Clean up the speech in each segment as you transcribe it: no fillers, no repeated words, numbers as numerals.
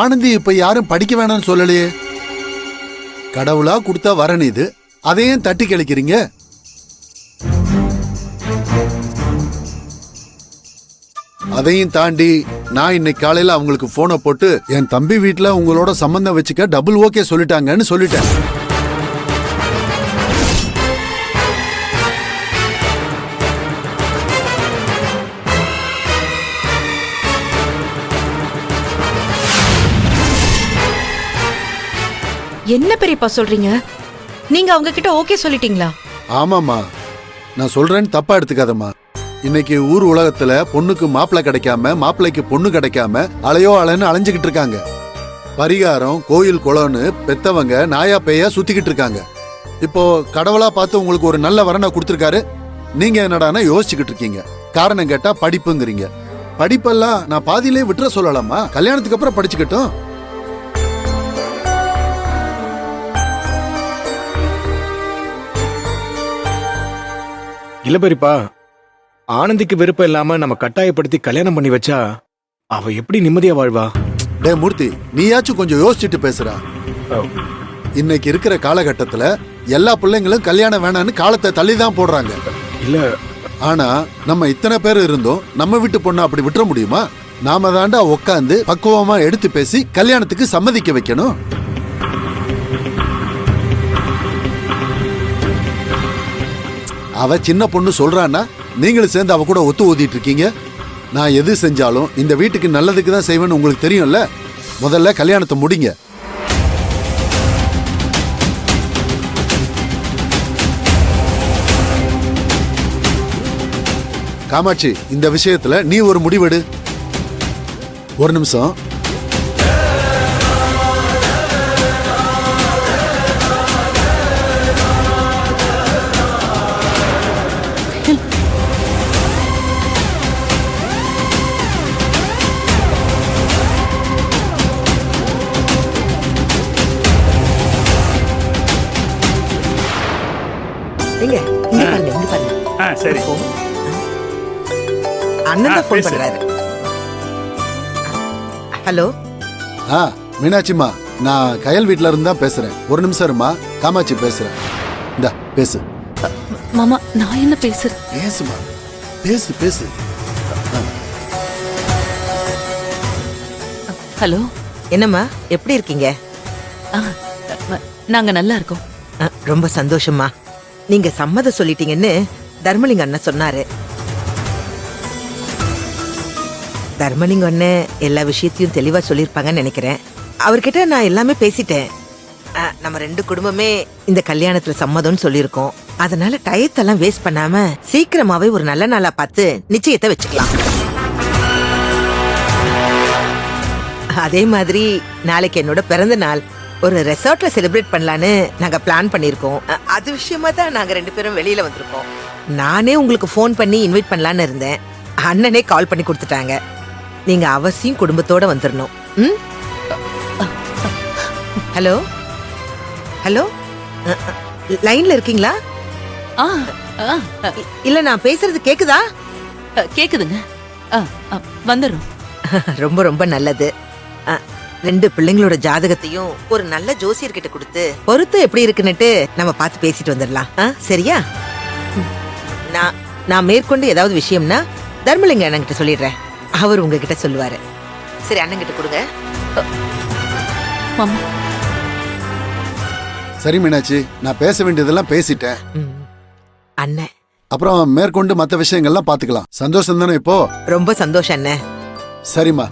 ஆனந்தி இப்ப யாரும் படிக்க வேணாம்னு சொல்லலையே. கடவுளா கொடுத்தா வரணும் இது, அதையும் தட்டி கழிக்கிறீங்க. அதையும் தாண்டி நான் இன்னைக்கு காலையில அவங்களுக்கு போனை போட்டு என் தம்பி வீட்டுல உங்களோட சம்பந்தம் வச்சுக்க டபுள் ஓகே சொல்லிட்டாங்கன்னு சொல்லிட்டேன். என்ன பெரியப்பா சொல்றீங்க? நீங்க அவங்க கிட்ட ஓகே சொல்லிட்டீங்களா? ஆமாமா, நான் சொல்றேன்னு தப்பா எடுத்துக்காதம்மா. இன்னைக்கு ஊர் உலகத்துல பொண்ணுக்கு மாப்பிள்ளை கிடைக்காம மாப்பிள்ளைக்கு பொண்ணு கிடைக்காம அலையோ அலைன்னு அலைஞ்சுக்கிட்டு இருக்காங்க. பரிகாரம் கோயில் குளம்னு பெத்தவங்க நாயா பேயா சுத்திக்கிட்டு இருக்காங்க. இப்போ கடவுளா பார்த்து உங்களுக்கு ஒரு நல்ல வரனை கொடுத்துருக்காரு. நீங்க என்னடானா யோசிச்சுக்கிட்டு இருக்கீங்க. காரணம் கேட்டா படிப்புங்கிறீங்க. படிப்பெல்லாம் நான் பாதியிலே விட்டுற சொல்லலாமா? கல்யாணத்துக்கு அப்புறம் படிச்சுக்கிட்டோம். இல்ல பெரியப்பா, ஆனந்திக்கு விருப்பம் இல்லாம நம்ம கட்டாயப்படுத்தி கல்யாணம் பண்ணி வச்சா அவ எப்படி நிம்மதியா வாழ்வா? டே மூர்த்தி, நீயாச்சும் கொஞ்சம் யோசிச்சுட்டு பேசுறா. இன்னைக்கு இருக்கிற காலகட்டத்துல எல்லா பிள்ளைங்களும் கல்யாணம் வேணான்னு காலத்தை தள்ளிதான் போடுறாங்க. இல்ல, ஆனா நம்ம இத்தனை பேர் இருந்தோம், நம்ம வீட்டு பொண்ணு அப்படி விட்டுற முடியுமா? நாம தாண்டா உட்காந்து பக்குவமா எடுத்து பேசி கல்யாணத்துக்கு சம்மதிக்க வைக்கணும். அவ சின்ன பொண்ணு சொல்றான்னா நீங்களும் சேர்ந்து அவ கூட ஒத்து ஊதிட்டு இருக்கீங்க. நான் எது செஞ்சாலும் இந்த வீட்டுக்கு நல்லதுக்கு தான் செய்வேன்னு உங்களுக்கு தெரியும்ல. முதல்ல கல்யாணத்தை முடிங்க. காமாட்சி, இந்த விஷயத்துல நீ ஒரு முடிவெடு. ஒரு நிமிஷம். சரி, அண்ணன் தான் ஃபோன் பண்றாரு. ஹலோ. மீனாட்சிமா, நான் கயல் வீட்ல இருந்து தான் பேசுறேன். ஒரு நிமிஷம் இருமா. காமாட்சி பேசுறேன். இந்த பேசு. மாமா, நான் என்ன பேசுறேன்? பேசுமா, பேசு பேசு. ஹலோ. என்னம்மா, எப்படி இருக்கீங்க? நாங்க நல்லா இருக்கோம். ரொம்ப சந்தோஷமா. நீங்க சம்மதம் சொல்லிட்டீங்கன்னு தர்மலிங்க அண்ணன் சொன்னாரு. தர்மலிங்க அண்ணன் எல்லா விஷயத்தையும் தெளிவா சொல்லியிருப்பாங்கன்னு நினைக்கிறேன். அவர்கிட்ட நான் எல்லாமே பேசிட்டேன். நம்ம ரெண்டு குடும்பமே இந்த கல்யாணத்துல சம்மதம்னு சொல்லியிருக்கோம். அதனால டயத்தெல்லாம் வேஸ்ட் பண்ணாம சீக்கிரமாவே ஒரு நல்ல நாளா பார்த்து நிச்சயத்தை வச்சுக்கலாம். அதே மாதிரி நாளைக்கு என்னோட பிறந்த நாள் ஒரு ரெசார்ட்ல செலிப்ரேட் பண்ணலான்னு நாங்க பிளான் பண்ணிருக்கோம். அது விஷயமா தான் நாங்க ரெண்டு பேரும் வெளியில வந்திருக்கோம். நானே உங்களுக்கு ஃபோன் பண்ணி இன்வைட் பண்ணலான்னு இருந்தேன். அண்ணனே கால் பண்ணி கொடுத்துட்டாங்க. நீங்க அவசியம் குடும்பத்தோட வந்துடணும். ஹலோ ஹலோ, லைன்ல இருக்கீங்களா? இல்ல, நான் பேசுறது கேக்குதா? கேக்குதுங்க. வந்துடும். ரொம்ப ரொம்ப நல்லது. ரெண்டு பிள்ளைங்களோட ஜாதகத்தையும் ஒரு நல்ல ஜோசியர்கிட்ட கொடுத்து பொருத்தம் எப்படி இருக்குன்னுட்டு நம்ம பார்த்து பேசிட்டு வந்துடலாம். சரியா? நான் மேற்கொண்டு ஏதாவது விஷயம்னா தர்மலிங்க அண்ணன் கிட்ட சொல்லிடுறேன். அவர் உங்ககிட்ட சொல்லுவாரு. சரி, அண்ணன் கிட்ட கொடுங்க. சரி மீனாட்சி, நான் பேச வேண்டியதெல்லாம் பேசிட்டேன். அண்ணன், அப்புறம் மேற்கொண்டு மற்ற விஷயங்கள்லாம் பாத்துக்கலாம். சந்தோஷம் தானே இப்போ? ரொம்ப சந்தோஷம் அண்ணன். சரிம்மா,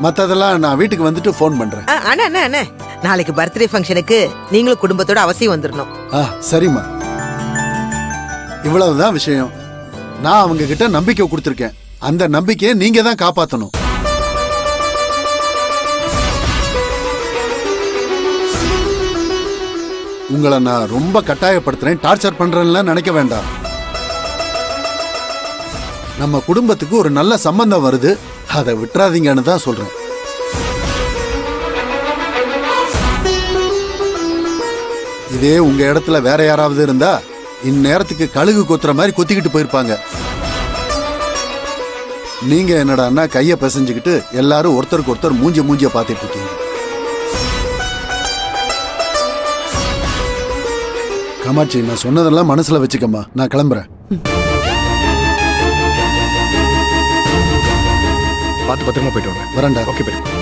மத்ததெல்லாம் நான் வீட்டுக்கு வந்துட்டு போன் பண்றேன். அண்ணா, நாளைக்கு பர்த்டே ஃபங்க்ஷனுக்கு நீங்களும் குடும்பத்தோட அவசியம் வந்துடணும். சரிம்மா, இவ்வளவுதான் விஷயம். நான் அவங்க கிட்ட நம்பிக்கை கொடுத்திருக்கேன். அந்த நம்பிக்கையை நீங்க தான் காப்பாத்தணும். உங்களை நான் ரொம்ப கட்டாயப்படுத்துறேன், டார்ச்சர் பண்றேன்னு நினைக்க வேண்டாம். நம்ம குடும்பத்துக்கு ஒரு நல்ல சம்பந்தம் வருது, அதை விட்டுறாதீங்கன்னு தான் சொல்றேன். இதே உங்க இடத்துல வேற யாராவது இருந்தா இந்நேரத்துக்கு கழுகு கொத்துற மாதிரி கொத்திக்கிட்டு போயிருப்பாங்க. நீங்க என்னடான்னா கைய பிசைஞ்சுக்கிட்டு எல்லாரும் ஒருத்தருக்கு ஒருத்தர் மூஞ்சிய பார்த்துட்டு இருக்கீங்க. காமாட்சி, நான் சொன்னதெல்லாம் மனசுல வச்சுக்கம்மா. நான் கிளம்புறேன். பார்த்து பத்திரமா போயிட்டு வாங்க. வரேன்டா. ஓகே பெரியப்பா.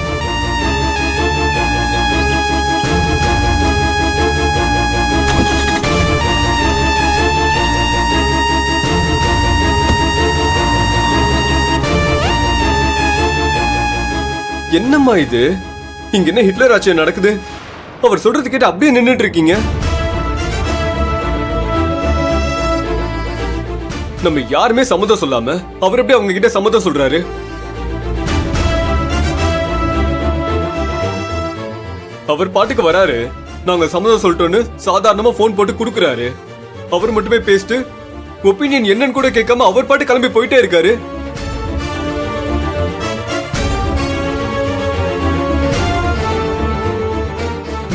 என்னம்மா இது? இங்க என்ன ஹிட்லர் ஆட்சி நடக்குது? அவர் சொல்றது கேட்டு அப்படியே நின்னுட்டு இருக்கீங்க. நம்ம யாருமே சம்மதம் சொல்லாம அவர் எப்படி அவங்க கிட்ட சம்மதம் சொல்றாரு? அவர் பாட்டுக்கு வராரு, நாங்க சம்மதம் சொல்லிட்டோன்னு சாதாரணமா போன் போட்டு குடுக்குறாரு. அவர் மட்டுமே பேசிட்டு ஒப்பீனியன் என்னன்னு கூட கேட்காம அவர் பாட்டு கிளம்பி போயிட்டே இருக்காரு.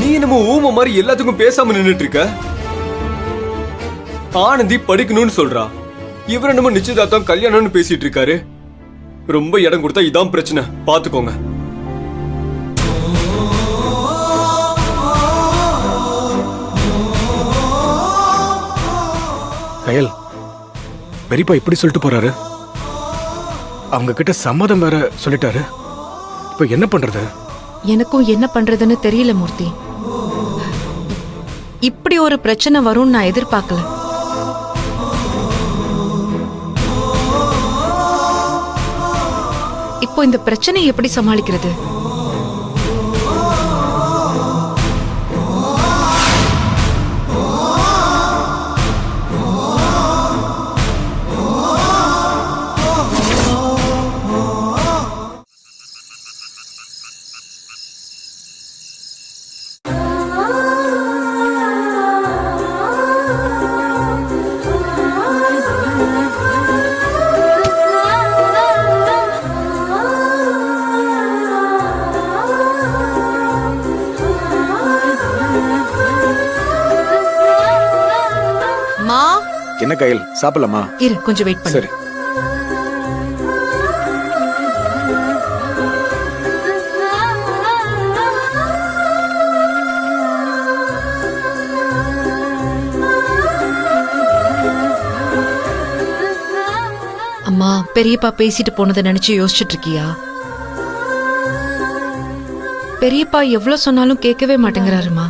நீ நம்ம ஊம மாதிரி எல்லாத்துக்கும் பேசாம நின்னுட்டு இருக்க. ஆனந்தி படிக்கணும்னு சொல்றா, இவர நம்ம நிச்சயதார்த்தம் கல்யாணம்னு பேசிட்டு இருக்காரு. ரொம்ப இடம் கொடுத்தா இதான் பிரச்சனை, பாத்துக்கோங்க. கயல், பெரியப்பா இப்படி சொல்லிட்டு போறாரு. அவங்க கிட்ட சம்மதம் வேற சொல்லிட்டாரு. இப்ப என்ன பண்றது? எனக்கும் என்ன பண்றதுன்னு தெரியல மூர்த்தி. இப்படி ஒரு பிரச்சனை வரும்னு நான் எதிர்பார்க்கல. இப்போ இந்த பிரச்சனையை எப்படி சமாளிக்கிறது? என்ன கயல், சாப்பிடலாமா? இரு, கொஞ்சம் வெயிட் பண்ணு. சரி. அம்மா, பெரியப்பா பேசிட்டு போனதை நினைச்சு யோசிச்சுட்டு இருக்கியா? பெரியப்பா எவ்வளவு சொன்னாலும் கேட்கவே மாட்டேங்கிறாருமா.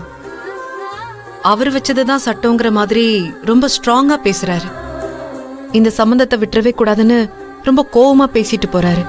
அவர் வச்சதுதான் சட்டங்கிற மாதிரி ரொம்ப ஸ்ட்ராங்கா பேசுறாரு. இந்த சம்பந்தத்தை விட்டுறவே கூடாதுன்னு ரொம்ப கோவமா பேசிட்டு போறாரு.